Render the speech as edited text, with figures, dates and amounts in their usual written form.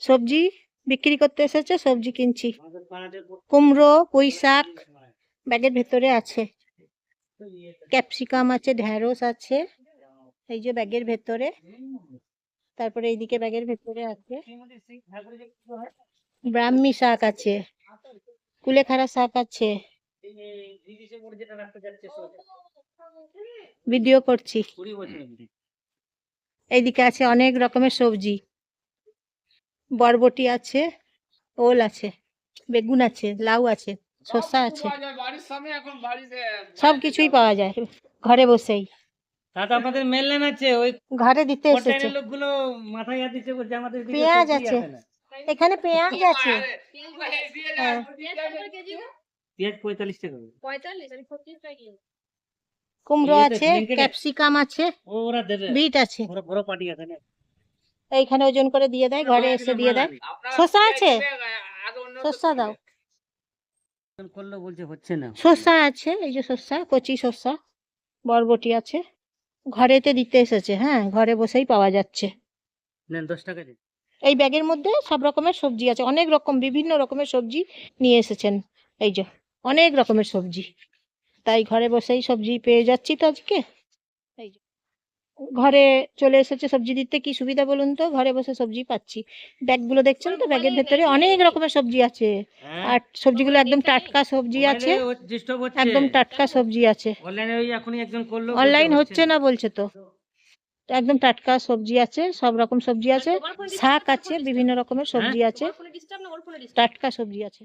সবজি বিক্রি করতে এসেছে, সবজি কিনছি। কুমড়ো, পুঁই শাক ব্যাগের ভেতরে আছে, ক্যাপসিকাম আছে, ঢেঁড়স আছে, এই যে ব্যাগের ভেতরে। তারপরে এইদিকে ব্যাগের ভেতরে আছে ব্রাহ্মী শাক আছে, কুলেখাড়া শাক আছে। ভিডিও করছি। এইদিকে আছে অনেক রকমের সবজি, বরবটি আছে, ওল আছে, বেগুন আছে, লাউ আছে, শসা আছে, সব কিছুই পাওয়া যায় ঘরে বসেই। আমাদের মেনল্যান্ড আছে, ওই ঘরে দিতে এসেছে। লোকগুলো মাথায় হাত দিচ্ছে, বলছে আমাদের পেঁয়াজ আছে, এখানে পেঁয়াজ আছে। পেঁয়াজ 45 টাকা। কুমড়ো আছে, ক্যাপসিকাম আছে, ওরা দেবে, বিট আছে। ওরা বড় পার্টি আছে না, এইখানে ওজন করে দিয়ে দেয়, ঘরে এসে দিয়ে দেয়। শসা আছে, শসা দাও। করলে বলছে হচ্ছে না। শসা আছে, এই যে শসা, কচি শসা, বরবটি আছে, ঘরেতে দিতে এসেছে। হ্যাঁ, ঘরে বসেই পাওয়া যাচ্ছে। নেন 10 টাকা দিন। এই ব্যাগের মধ্যে সব রকমের সবজি আছে, অনেক রকম বিভিন্ন রকমের সবজি নিয়ে এসেছেন। এই যে অনেক রকমের সবজি, তাই ঘরে বসেই সবজি পেয়ে যাচ্ছি তো আজকে। এই যে ঘরে চলে এসেছে সবজি দিতে, কি সুবিধা বলুন তো, ঘরে বসে সবজি পাচ্ছি। ব্যাগগুলো দেখছেন তো, ব্যাগের ভেতরে অনেক রকমের সবজি আছে, আর সবজিগুলো একদম টাটকা সবজি আছে, একদম টাটকা সবজি আছে। অনলাইনে ওই এখনই একজন করলো, অনলাইন হচ্ছে না বলছে তো, একদম টাটকা সবজি আছে, সব রকম সবজি আছে, শাক আছে, বিভিন্ন রকমের সবজি আছে, টাটকা সবজি আছে।